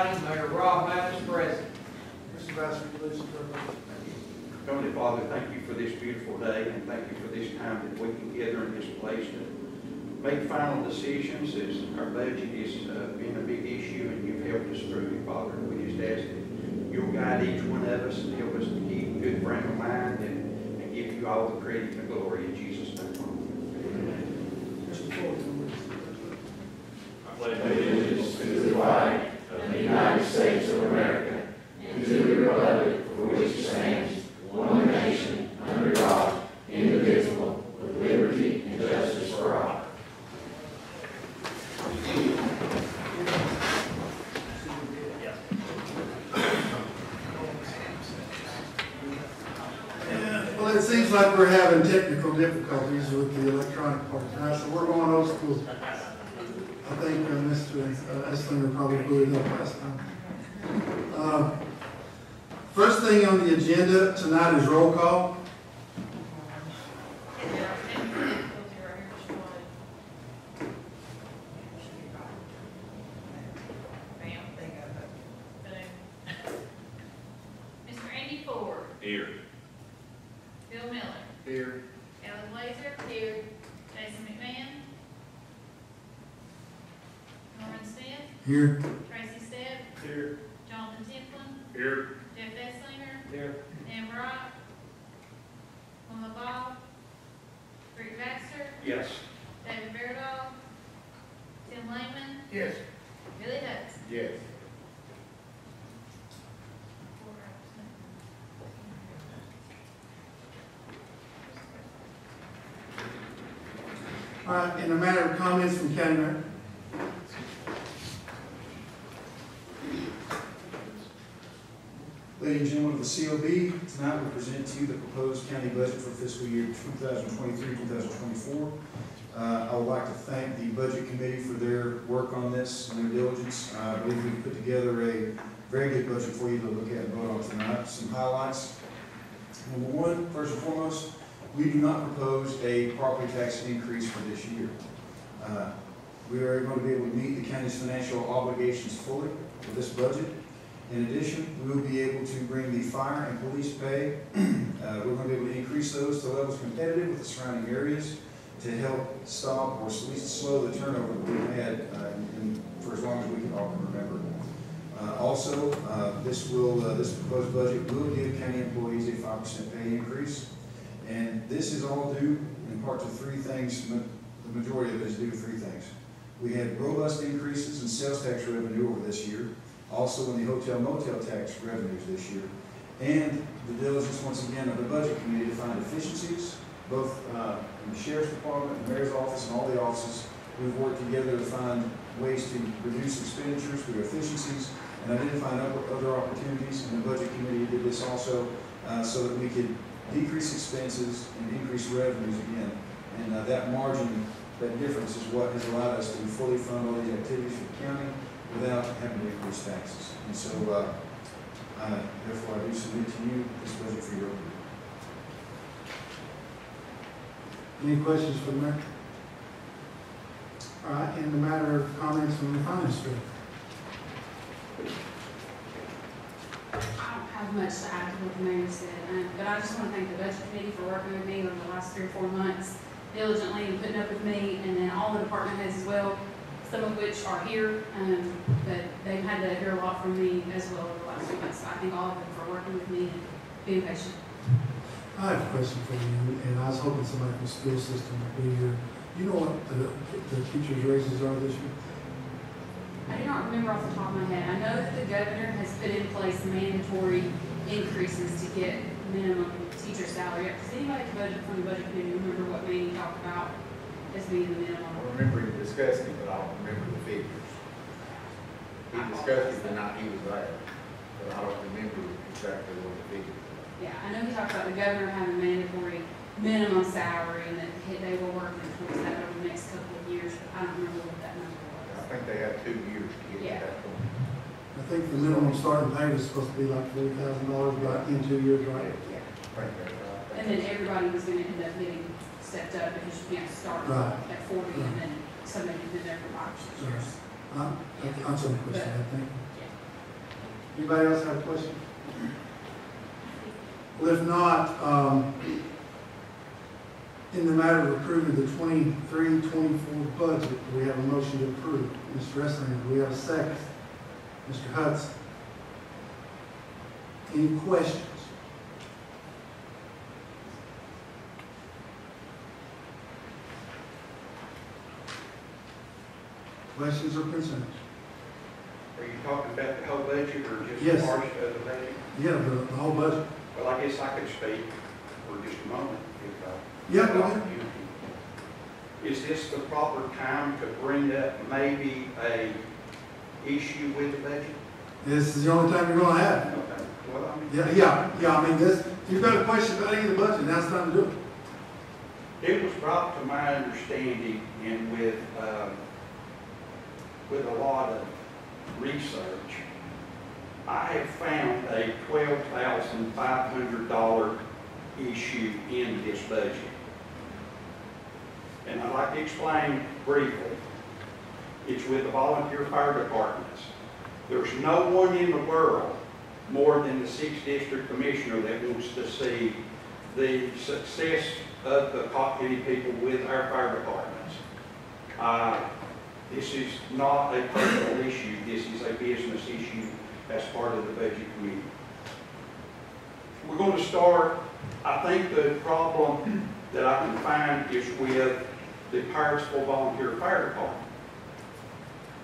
County. Mayor Rob Mathis present. Mr. Vice Chair, please interpret. Heavenly Father, thank you for this beautiful day, and thank you for this time that we can gather in this place to make final decisions as our budget has been a big issue, and you've helped us through it, Father. We just ask that you'll guide each one of us and help us to keep a good frame of mind and give you all the credit and the glory in Jesus' name. Mr. Ford, I pledge allegiance to the flag of the United States of America and to the republic for which it stands, one nation, under God, indivisible, with liberty and justice for all. Well, it seems like we're having technical difficulties with the electronic part tonight, so we're going old school. I think Mr. Esslinger probably blew it up last time. First thing on the agenda tonight is roll call. Mr. Andy Ford. Here. Bill Miller. Here. Alan Blazer. Here. Jason McMahon. Norman Smith. Here. Tracy Stepp. Here. Jonathan Templin. Here. Jeff Esslinger. Here. Dan Brock. Wilma Ball. Rick Baxter. Yes. David Beardall. Tim Lehman. Yes. Billy Hudson. Yes. All right, in a matter of comments from County Mayor. Ladies and gentlemen of the CLB, tonight we present to you the proposed county budget for fiscal year 2023-2024. I would like to thank the Budget Committee for their work on this and their diligence. I believe we've put together a very good budget for you to look at and vote on tonight. Some highlights. Number one, first and foremost, we do not propose a property tax increase for this year. We are going to be able to meet the county's financial obligations fully with this budget. In addition, we will be able to bring the fire and police pay. We're going to be able to increase those to levels competitive with the surrounding areas to help stop or at least slow the turnover that we've had for as long as we can all remember. Also, this proposed budget will give county employees a 5% pay increase. And this is all due in part to three things. The majority of it is due to three things. We had robust increases in sales tax revenue over this year, also in the hotel motel tax revenues this year, and the diligence once again of the Budget Committee to find efficiencies, both in the Sheriff's Department, the Mayor's Office, and all the offices. We've worked together to find ways to reduce expenditures through efficiencies and identifying other opportunities, and the Budget Committee did this also so that we could decrease expenses and increase revenues again. And that margin, that difference is what has allowed us to fully fund all these activities for the county without having to increase taxes. And so, therefore, I do submit to you this budget for your review. Any questions for the mayor? All right, in the matter of comments from the finance director. I don't have much to add to what the mayor said, but I just want to thank the Budget Committee for working with me over the last 3 or 4 months diligently and putting up with me, and then all the department heads as well, some of which are here, but they've had to hear a lot from me as well over the last few months. So I thank all of them for working with me and being patient. I have a question for you, and I was hoping somebody from the school system would be here. You know what the teachers' raises are this year? I do not remember off the top of my head. I know that the governor has put in place mandatory increases to get minimum teacher salary up. Does anybody from the Budget Committee remember what Manny talked about as being the minimum? I remember him discussing it, but I don't remember the figures. He discussed it the night he was there, but I don't remember exactly what the figures were. Yeah, I know he talked about the governor having mandatory minimum salary and that they were working towards that over the next couple of years, but I don't remember what that number was. I think they had 2 years to get to that point. I think the minimum starting pay was supposed to be like $40,000, but in 2 years, right? Yeah. I think that's right. And then everybody was going to end up getting stepped up because you can't start Right. at 40 and then somebody who's been there for 5 or 6 years. That's the question, I think. Anybody else have a question? Well, if not, in the matter of approving the 23-24 budget, we have a motion to approve. Mr. Esslinger, do we have a second? Mr. Hudson? Any questions? Questions or concerns? Are you talking about the whole budget or just Yes. part of the budget? Yeah, the whole budget. Well, I guess I could speak for just a moment. Yeah, go ahead. Is this the proper time to bring up maybe a issue with the budget? This is the only time you're gonna have it. Okay. Well, I mean, Yeah, I mean, this, if you've got a question about any of the budget, now's the time to do it. it was brought to my understanding and with a lot of research, I have found a $12,500 issue in this budget. And I'd like to explain briefly. It's with the volunteer fire departments. There's no one in the world more than the 6th District Commissioner that wants to see the success of the Cocke County people with our fire departments. This is not a personal issue. This is a business issue as part of the budget committee. We're going to start, I think the problem that I can find is with the Parisville Volunteer Fire Department.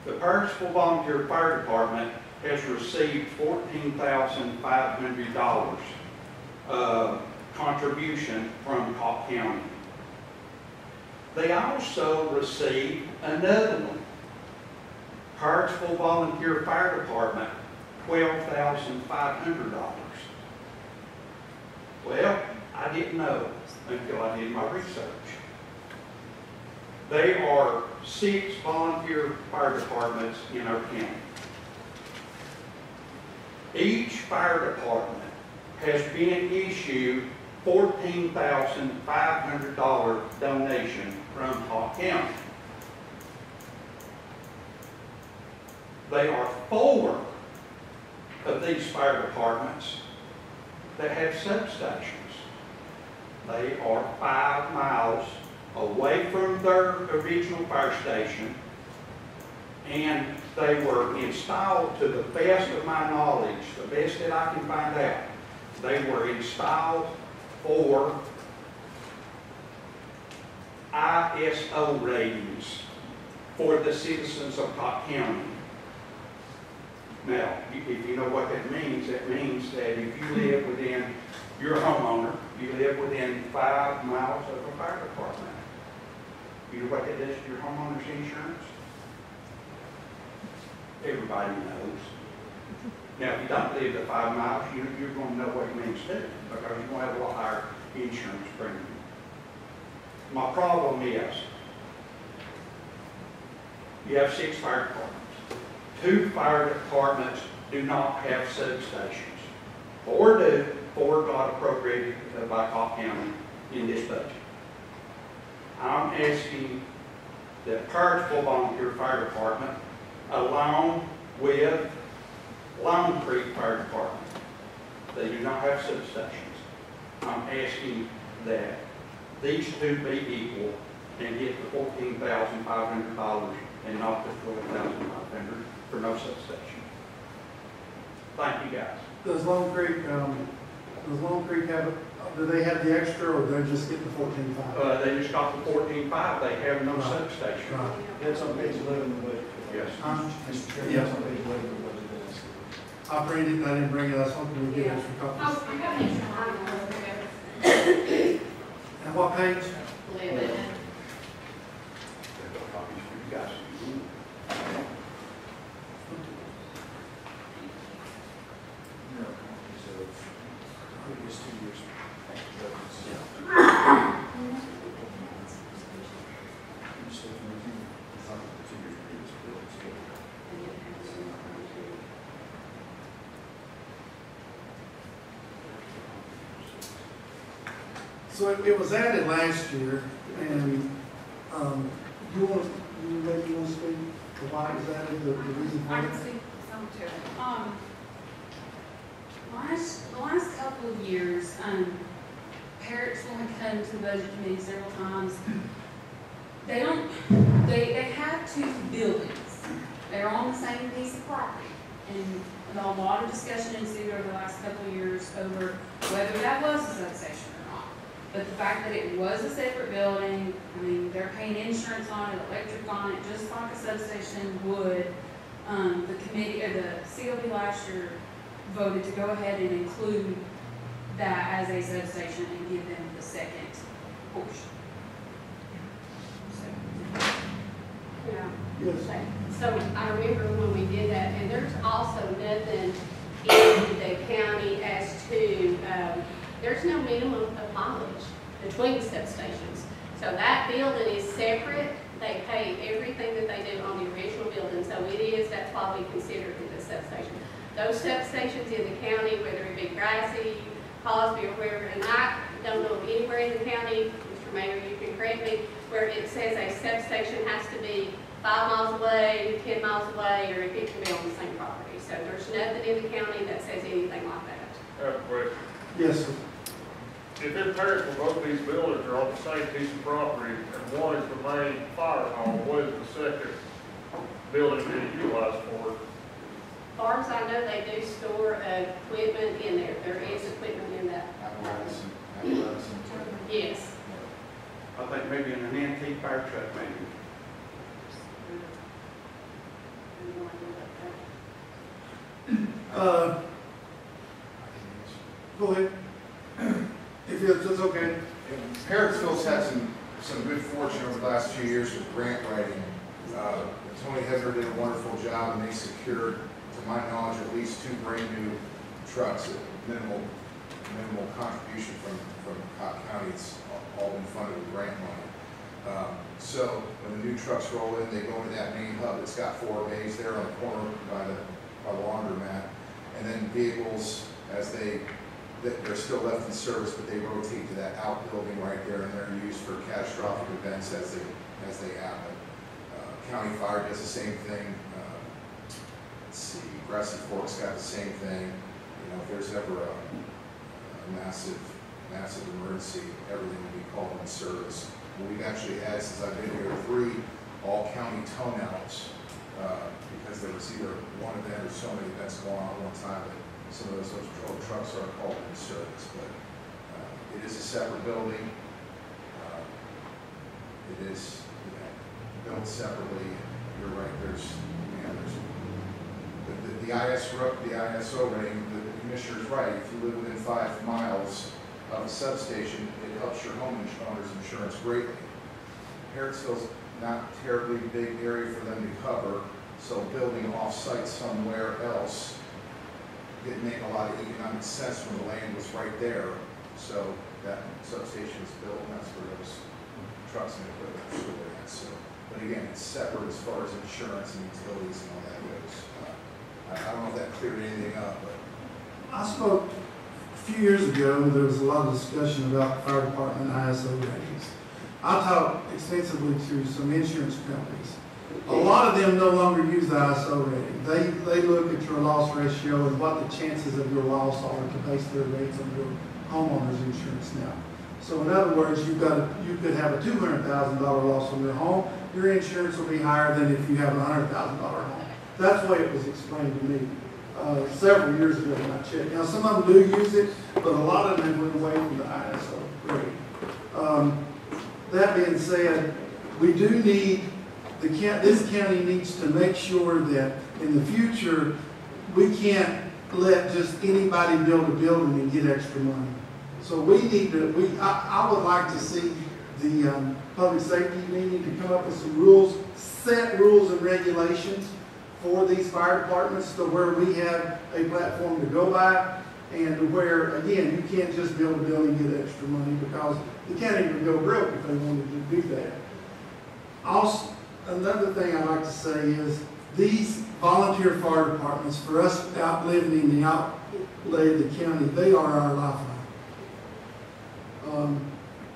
The Parisville Volunteer Fire Department has received $14,500 contribution from Cocke County. They also received another one. Parisville Volunteer Fire Department, $12,500. Well, I didn't know until I did my research. There are 6 volunteer fire departments in our county. Each fire department has been issued $14,500 donation from Cocke County. There are 4 of these fire departments that have substations. They are 5 miles away from their original fire station, and they were installed, to the best of my knowledge, the best that I can find out, they were installed for ISO ratings for the citizens of Cocke County. Now, if you know what that means that if you live within, you're a homeowner, you live within 5 miles of a fire department. You know what that does to your homeowner's insurance? Everybody knows. Now, if you don't live to 5 miles, you're going to know what it means too, because you're going to have a lot higher insurance premium. My problem is, you have 6 fire departments. 2 fire departments do not have substations. 4 do. 4 got appropriated by Cocke County in this budget. I'm asking the Parisville Volunteer Fire Department, along with Lone Creek Fire Department, they do not have substations. I'm asking that these 2 be equal and get the $14,500 and not the $12,500 for no substation. Thank you, guys. Does Lone Creek have, do they have the extra, or do they just get the 14,500? They just got the 14.5. They have no substation. Right. That's on page 11 of the budget. Yes. Mr. Chairman, Yeah. that's on page 11 of the budget. I printed it, I didn't bring it, I was hoping we'd get extra copies. I got an extra article. And what page? Copies for you guys. No, so previous 2 years. So it was added last year, and you want to speak to why it was added, the reason I for can it? speak some to it. The last couple of years, parents will have come to the budget committee several times. They have two buildings. They're on the same piece of property. And a lot of discussion ensued over the last couple of years over whether that was a substation or not. But the fact that it was a separate building, I mean, they're paying insurance on it, electric on it, just like a substation would. The committee, or the CLB last year voted to go ahead and include that as a substation and give them the second portion. Yeah. Yes. So I remember when we did that, and there's also nothing in the county as to, there's no minimum of mileage between substations. So that building is separate. They pay everything that they do on the original building. So it is, that's why we consider it a substation. Those substations in the county, whether it be Grassy, Cosby, or wherever, and I don't know of anywhere in the county, Mr. Mayor, you can correct me, where it says a substation has to be 5 miles away, 10 miles away, or if it can be on the same property. So there's nothing in the county that says anything like that. I have a question. Yes, sir. If it appears that both these buildings are on the same piece of property, and one is the main fire hall, what is the second building being utilized for? As far as I know, they do store equipment in there. There is equipment in that. Apparatus. Yes. I think maybe in an antique fire truck, maybe. Go ahead. If it's okay. Harrodsville's had some good fortune over the last few years with grant writing. Tony Hedner did a wonderful job, and they secured, to my knowledge, at least 2 brand new trucks at minimal contribution from Cocke County. It's all been funded with grant money. So when the new trucks roll in, they go into that main hub. It's got 4 bays there on the corner by the laundromat, and then vehicles they're still left in service, but they rotate to that outbuilding right there, and they're used for catastrophic events as they happen. County Fire does the same thing. Let's see, Grassy Fork's got the same thing. You know, if there's ever a massive emergency, everything will be called in service. Well, we've actually had, since I've been here, 3 all-county townouts because there was either one event or so many events going on at one time that some of those trucks are called in service. But it is a separate building. It is built separately. You're right. There's the ISO rating. The commissioner's right. If you live within 5 miles of a substation, it helps your homeowner's insurance greatly. Harrodsville's not a terribly big area for them to cover, so building off-site somewhere else didn't make a lot of economic sense when the land was right there. So that substation is built, and that's where those trucks and equipment are stored at. So, but again, it's separate as far as insurance and utilities and all that goes. I don't know if that cleared anything up, but I spoke a few years ago. There was a lot of discussion about fire department ISO ratings. I talked extensively to some insurance companies. A lot of them no longer use the ISO rating. They look at your loss ratio and what the chances of your loss are to base their rates on your homeowner's insurance now. So in other words, you could have a $200,000 loss on your home. Your insurance will be higher than if you have a $100,000 home. That's the way it was explained to me several years ago when I checked. Now some of them do use it, but a lot of them went away from the ISO rating. That being said, we do need this county needs to make sure that in the future we can't let just anybody build a building and get extra money. So we need to. I would like to see the public safety need to come up with some rules, set rules and regulations for these fire departments to where we have a platform to go by, and where again you can't just build a building and get extra money, because the county would go broke if they wanted to do that. Also, another thing I like to say is these volunteer fire departments, for us outliving the outlay of the county, they are our lifeline.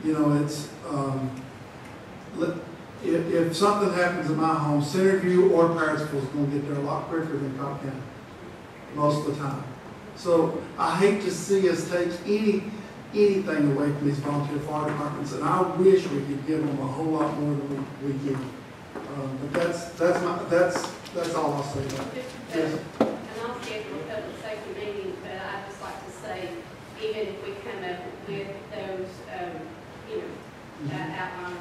You know, it's if something happens in my home, Centerview or Parisville is going to get there a lot quicker than Cocke County most of the time. So I hate to see us take anything away from these volunteer fire departments, and I wish we could give them a whole lot more than we give them. But that's all I'll say about it. Yes. And I'll schedule a public safety meeting, but I'd just like to say, even if we come up with those, you know, outline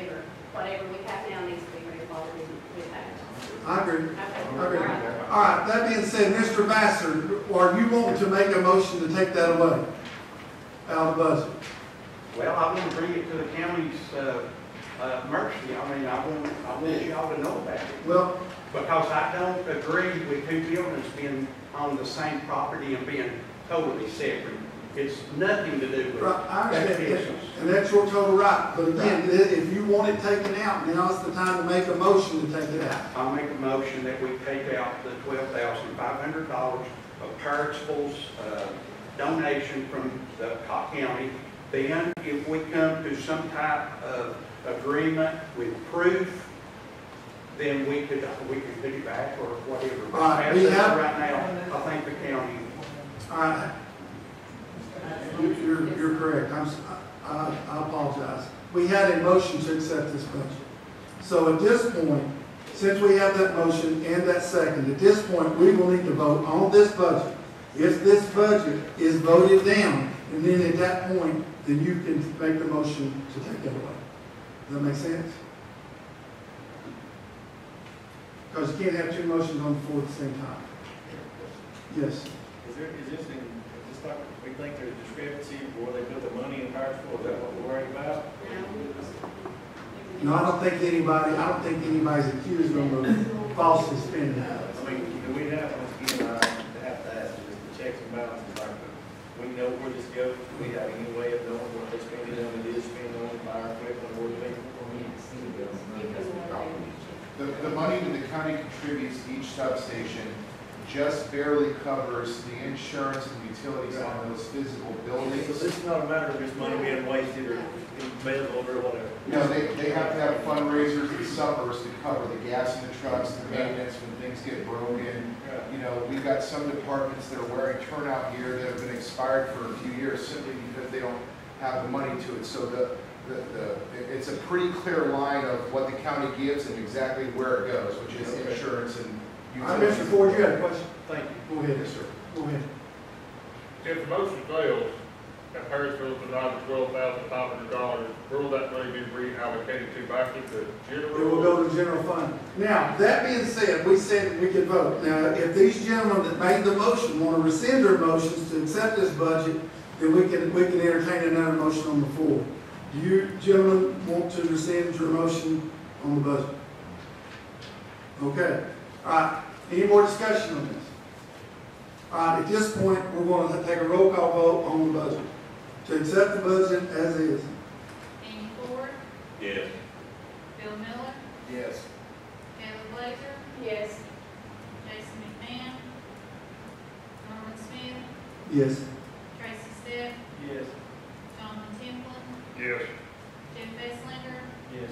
or whatever we have now needs to be refollowed with that. I agree. Okay. I agree. All right, that being said, Mr. Vassar, are you wanting to make a motion to take that away out of the budget? Well, I want to bring it to the county's mercy. I mean, I want y'all to know about it. Well, Because I don't agree with two buildings being on the same property and being totally separate. It's nothing to do with right, I that understand, business. and that's your total right. But again, if you want it taken out, now's the time to make a motion to take it out. I'll make a motion that we take out the $12,500 of Parrotsville's donation from the Cocke County. Then, if we come to some type of agreement with proof, then we could put it back or whatever. But All right, as we of have- right now, I think the county. All right. You're correct. I apologize. We had a motion to accept this budget. So at this point, since we have that motion and that second, at this point, we will need to vote on this budget. If this budget is voted down, and then at that point, then you can make the motion to take it away. Does that make sense? Because you can't have two motions on the floor at the same time. Yes. Is this like, we think there's a discrepancy where they put the money in Parksville, is that what we're worried about? No, I don't think anybody's accused them of falsely spending. I mean, do we have, once again, I have to ask, just the checks and balances, like, we know where this goes, do we have any way of knowing what they spend it on, it is spent on fire equipment, or the The money that the county contributes to each substation just barely covers the insurance and utilities on those physical buildings. So this is not a matter of this money being wasted or embezzled or whatever. No, they have to have fundraisers and suppers to cover the gas in the trucks, the maintenance when things get broken. You know, we've got some departments that are wearing turnout gear that have been expired for a few years simply because they don't have the money to it. So it's a pretty clear line of what the county gives and exactly where it goes, which is insurance and All right, Mr. Ford, you had a question? Thank you. Go ahead. Yes, sir. Go ahead. If the motion fails and Harrisville denied the $12,500, where will that money be reallocated to, back into general? It will go to general fund. Now, that being said, we said we could vote. Now, if these gentlemen that made the motion want to rescind their motions to accept this budget, then we can entertain another motion on the floor. Do you gentlemen want to rescind your motion on the budget? Okay. All right. Any more discussion on this? All right. At this point, we're going to take a roll call vote on the budget to accept the budget as is. Andy Ford, Yes. Bill Miller, Yes. Taylor Blazer, Yes. Jason McMahon, Norman Smith, Yes. Tracy Stepp, Yes. Jonathan Templin, Yes. Jeff Esslinger, Yes.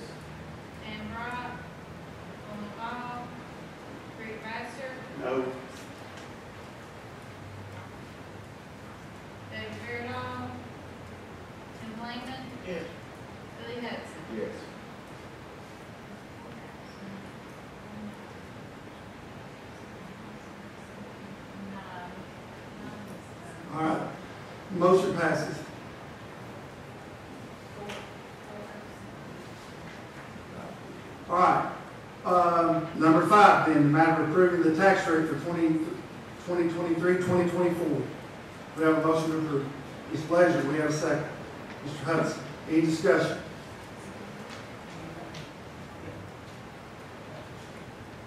Dan Wright, Wilma Ball, Rick Baxter, No. David Fairdahl, Tim Langman, Yes. Billy Hudson. Yes. All right. Motion passes. All right. Number 5, then, the matter of approving the tax rate for 2023-2024. We have a motion to approve. Ms. Blazer, we have a second. Mr. Hudson, any discussion?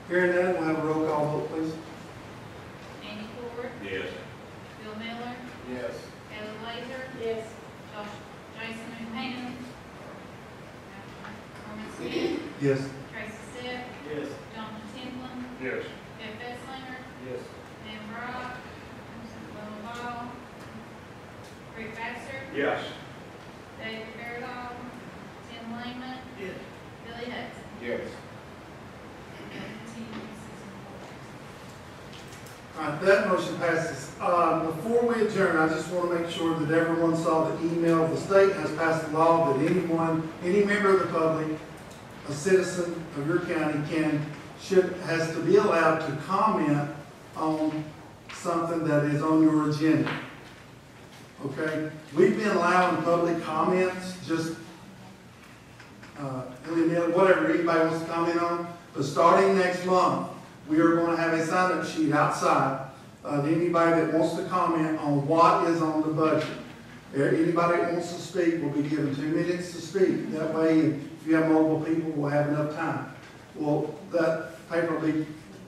Hearing none, we'll have a roll call vote, please. Andy Ford, Yes. Bill Miller, Yes. Taylor Blazer, Yes. Jason McMahon, Norman Smith, Yes. Tracy Stepp, Yes. Jonathan Templin, Yes. Jeff Esslinger, Yes. Dan Wright, Wilma Ball, Rick Baxter, Yes. David Fairdahl, Tim Langman, Yes. Billy Hudson. Yes. All right, that motion passes. Before we adjourn, I just want to make sure that everyone saw the email. The state has passed a law that any member of the public, a citizen of your county has to be allowed to comment on something that is on your agenda. Okay? We've been allowing public comments, just whatever anybody wants to comment on. But starting next month, we are going to have a sign-up sheet outside of anybody that wants to comment on what is on the budget. Anybody that wants to speak will be given 2 minutes to speak. That way, if you have multiple people, we'll have enough time. Well, that paper will be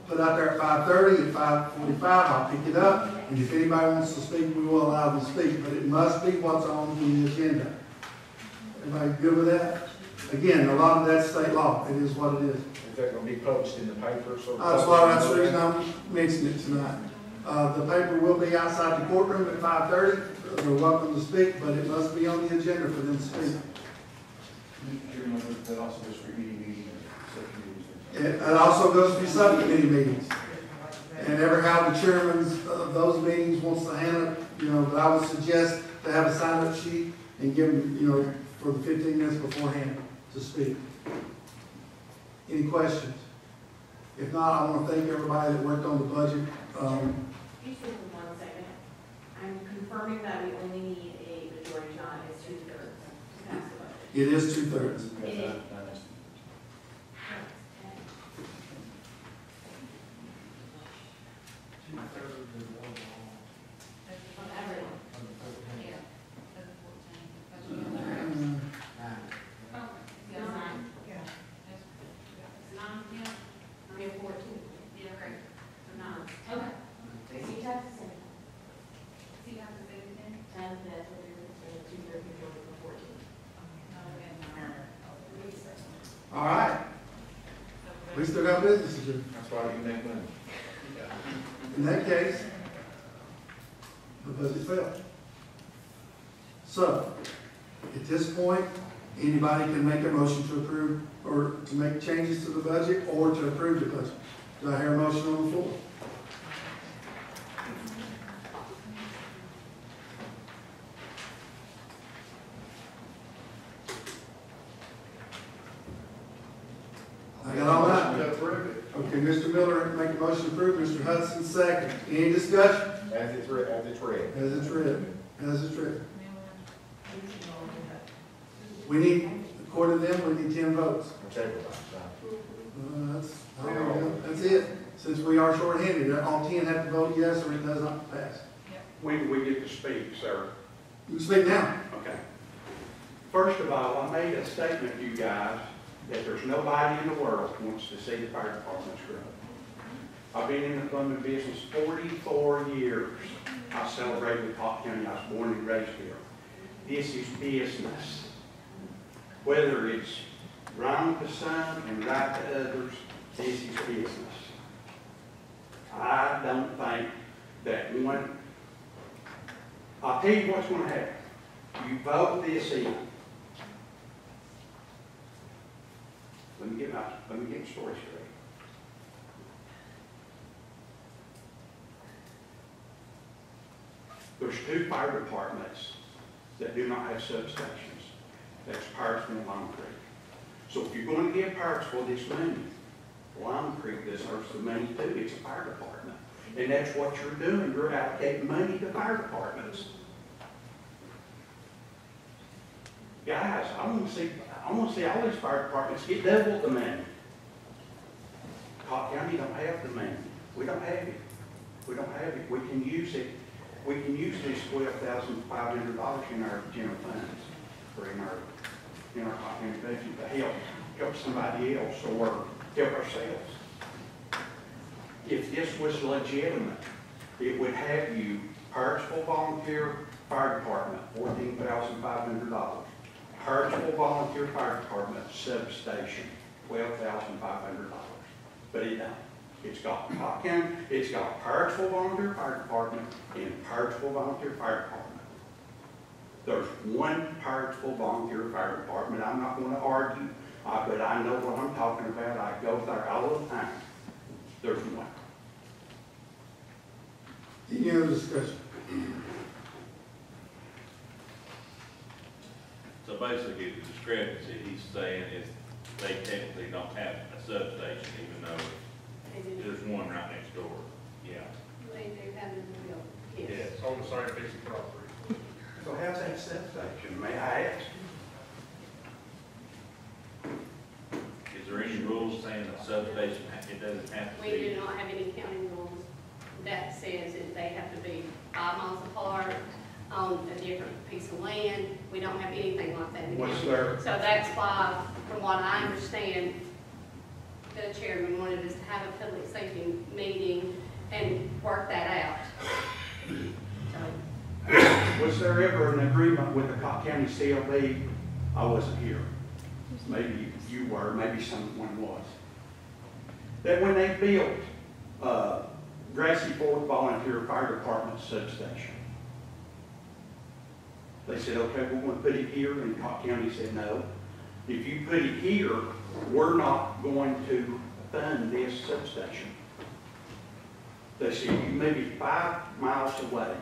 put out there at 5:30, at 5:45, I'll pick it up, and if anybody wants to speak, we will allow them to speak, but it must be what's on the agenda. Everybody good with that? Again, a lot of that's state law. It is what it is. Is that gonna be published in the paper? So That's the reason I'm mentioning it tonight. The paper will be outside the courtroom at 5:30. They're welcome to speak, but it must be on the agenda for them to speak. That also goes for any meeting and subcommittees. It also goes to subcommittee meetings. And ever how the chairman of those meetings wants to handle it, but I would suggest to have a sign-up sheet and give them, for the 15 minutes beforehand to speak. Any questions? If not, I want to thank everybody that worked on the budget. Excuse me for 1 second. I'm confirming that we only need a majority, not as 2/3 to pass the budget. It is 2/3. All right. We still got business to do. That's why you make money. In that case, the budget failed. So, at this point, anybody can make a motion to approve or to make changes to the budget or to approve the budget. Do I hear a motion on the floor? I got all that? Okay, Mr. Miller make a motion to approve, Mr. Hudson second. Any discussion? As it's read. As it's read. As it's read. We need, according to them, we need 10 votes. That's it. Since we are short-handed, all 10 have to vote yes or it does not pass. When do we get to speak, sir? You can speak now. Okay. First of all, I made a statement to you guys that there's nobody in the world who wants to see the fire departments grow. I've been in the plumbing business 44 years. I celebrated with Cocke County. I was born in raised here. This is business. Whether it's wrong to some and right to others, this is business. I don't think that one. I'll tell you what's going to happen. You vote this in. Let me get the story straight. There's 2 fire departments that do not have substations. That's Parksville and Long Creek. So if you're going to give Parksville this money, Long Creek deserves the money too. It's a fire department. And that's what you're doing. You're allocating money to fire departments. Guys, I want to see all these fire departments get double the money. Cocke County don't have the money. We don't have it. We don't have it. We can use it. We can use this $12,500 in our general funds or in our Cocke County budget to help somebody else or help ourselves. If this was legitimate, it would have you Hartsville Volunteer Fire Department, $14,500. Hartsville Volunteer Fire Department substation, $12,500. But it don't. It's got Cocke County, it's got Hartsville Volunteer Fire Department and Hartsville Volunteer Fire Department. There's one Hartsville Volunteer Fire Department. I'm not going to argue, but I know what I'm talking about. I go there all the time. There's one. Any other discussion? So basically, the discrepancy he's saying is they technically don't have a substation, even though there's one right next door. Yeah. They do have it in the bill, yes. It's on the same piece of property. So how's that substation, may I ask? Is there any rules saying that substation, it doesn't have to We be? do not have any county rules that says that they have to be 5 miles apart on a different piece of land. We don't have anything like that in the What's county. there? So that's why, from what I understand, the chairman wanted us to have a public safety meeting and work that out. So, Was there ever an agreement with the Cocke County CLB? I wasn't here. Maybe you were, maybe someone was. That when they built Grassy Fork Volunteer Fire Department substation, they said, okay, we're going to put it here, and Cocke County said, no. If you put it here, we're not going to fund this substation. They said, you may be 5 miles away.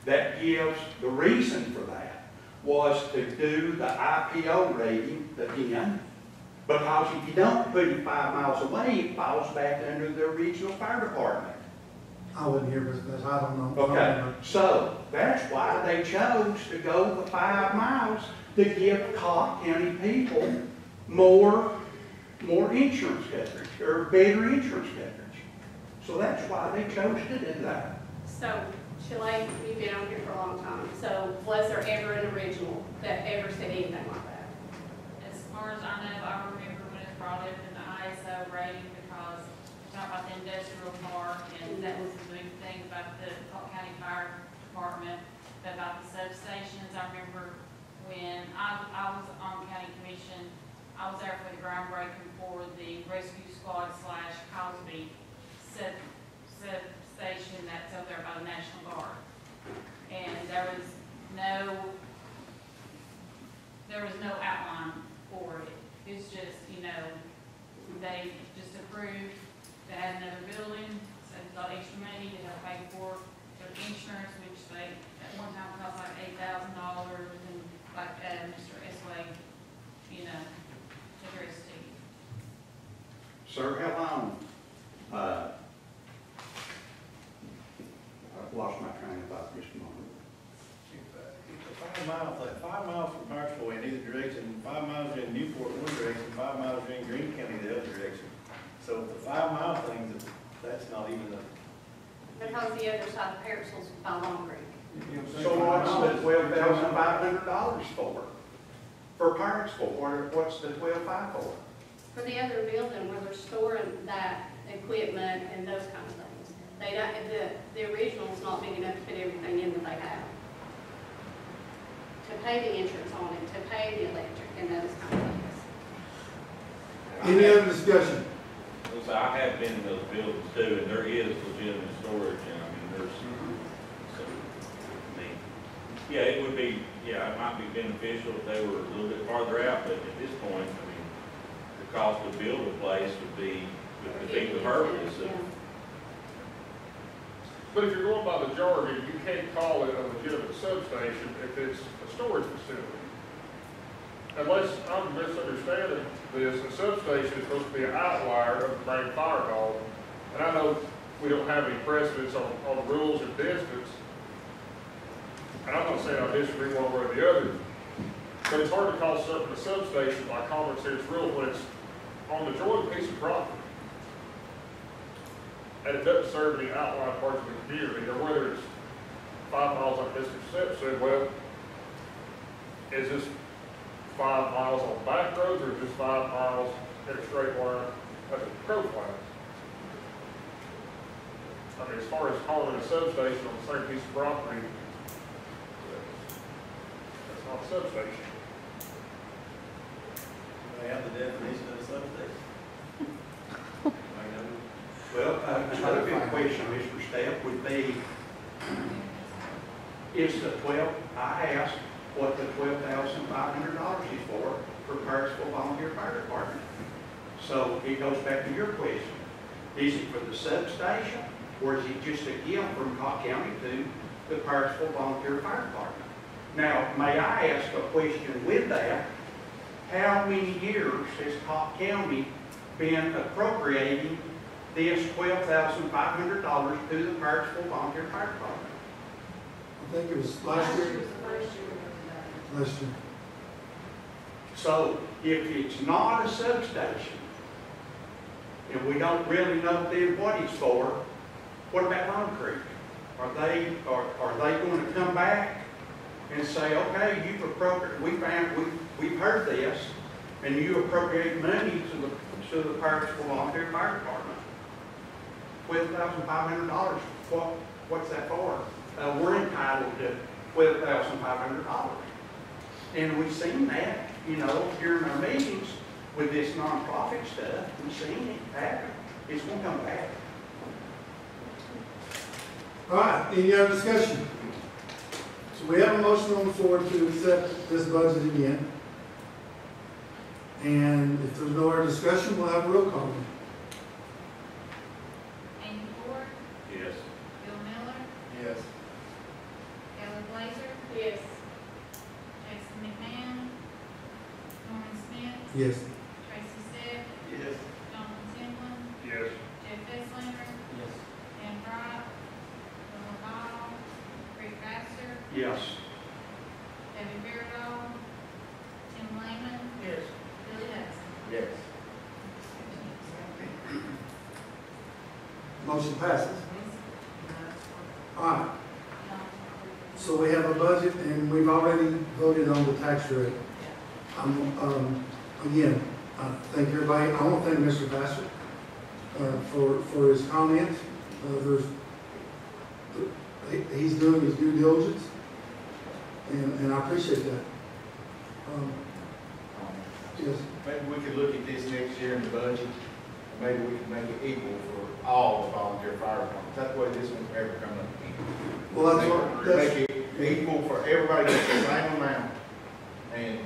That gives, the reason for that was to do the IPO rating again, because if you don't put it 5 miles away, it falls back under the regional fire department. I wasn't here, but I don't know. Okay, so that's why they chose to go the 5 miles, to give Cocke County people more insurance coverage, or better insurance coverage. So that's why they chose to do that. so Shelley, you've been on here for a long time. So was there ever an original that ever said anything like that? As far as I know, I remember when it was brought up in the ISO rating, because it's not about the industrial park, and that was the big thing about the Cocke County Fire Department, but about the substations. I remember when I was on county commission, I was there for the groundbreaking for the rescue squad / Cosby substation that's out there by the National Guard. And there was no outline for it. It's just, they just approved to add another building, so it's got extra money to help pay for their insurance, which they, at one time cost like $8,000, and like, Mr. Esway, addressed to you. Sir, how long, I've lost my train of thought just a moment. It's 5 miles, like 5 miles from Hartsville in either direction, 5 miles in Newport one direction, 5 miles in Greene County the other direction. So the 5 mile thing, that's not even a. Because the other side of Paracels by Long Creek. So what's the $12,500 for? For Parentsville, what's the $12,500 for? For the other building where they're storing that equipment and those kind of things. They don't, the original's not big enough to put everything in that they have. To pay the insurance on it, to pay the electric and those kind of things. Any other discussion? So I have been in those buildings too, and there is legitimate storage, and I mean, there's, so, I mean, yeah, it would be, it might be beneficial if they were a little bit farther out, but at this point, I mean, the cost to build a place would defeat the purpose of. But if you're going by the jargon, you can't call it a legitimate substation if it's a storage facility. Unless I'm misunderstanding this, a substation is supposed to be an outlier of the main fire hall. And I know we don't have any precedence on the rules and distance. And I'm not saying I disagree one way or the other. But it's hard to call something a substation by common sense rule when it's on the joint piece of property. And it doesn't serve any outlying parts of the community, or whether it's 5 miles like Mr. Sepp said, well, is this 5 miles on back roads, or just 5 miles in a straight line as a crow flies? I mean, as far as calling it a substation on the same piece of property, that's not a substation. They have the definition of a substation. Well, another good question, Mr. Stepp, would be, is the I asked what the $12,500 is for Parentsville Volunteer Fire Department. So it goes back to your question. Is it for the substation, or is it just a gift from Cocke County to the Parsonsville Volunteer Fire Department? Now, may I ask a question with that? How many years has Cocke County been appropriating this $12,500 to the Parsonsville Volunteer Fire Department? I think it was last year. Last year. So if it's not a substation, and we don't really know then what it's for, what about Lone Creek? Are they going to come back and say, okay, you've appropriated, we've heard this, and you appropriate money to the Parsonsville Volunteer Fire Department? $12,500, what's that for? We're entitled to $12,500. And we've seen that, you know, during our meetings with this nonprofit stuff. We've seen it happen. It's going to come back. All right, any other discussion? So we have a motion on the floor to accept this budget again. And if there's no other discussion, we'll have a roll call. Andy Ford, Yes. Bill Miller, Yes. Kelly Blazer, Yes. Jason McMahon, Norman Smith, Yes. Tracy Stitt, Yes. Jonathan Timlin, Yes. Jeff Esslinger, Yes. Dan Wright, Bill McConnell, Rick Baxter, Yes. Debbie Beardall, Tim Lehman, Yes. Billy Hudson. Yes. Motion passes. All right, so we have a budget and we've already voted on the tax rate. Again, I thank everybody. I want to thank Mr. Bassett for his comments. He's doing his due diligence, and I appreciate that. Yes. Maybe we could look at this next year in the budget, and maybe we could make it equal for all the volunteer fire departments. That way this won't ever come up again. Well, that's Make it equal for everybody, gets the same amount, and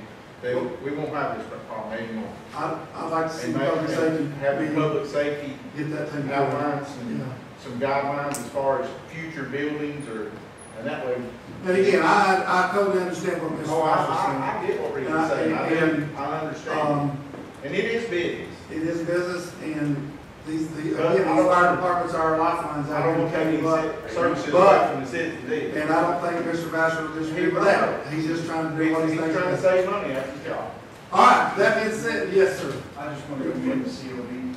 we won't have this problem anymore. I'd like to see And public safety have the public safety get that taken care of. guidelines and Yeah. some guidelines as far as future buildings and that way. And again, I totally understand what Mr. Oh, Fox was saying. I get what Rick And is saying, and- I understand. And it is business. It is business, and these But fire departments are our lifelines. I don't want can tell you what. any services But- away from the citizens. And I don't think Mr. Vassar will disagree with that. He's just trying to do what he's He's thinking. trying to save money, that's his job. All right, that being said, yes, sir. I just want to commend the CLB,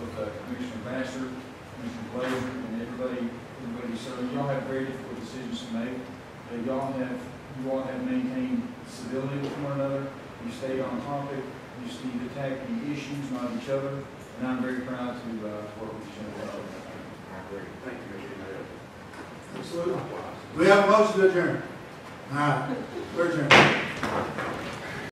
with Commissioner Baxter, Commissioner Blazer, and everybody serving. Y'all have very difficult decisions to make. You all have maintained civility with one another. You stayed on topic. You attack the issues, not each other. And I'm very proud to work with you. I agree. Thank you, Mr. Mayor. Absolutely. We have a motion to adjourn. All right, we're adjourned.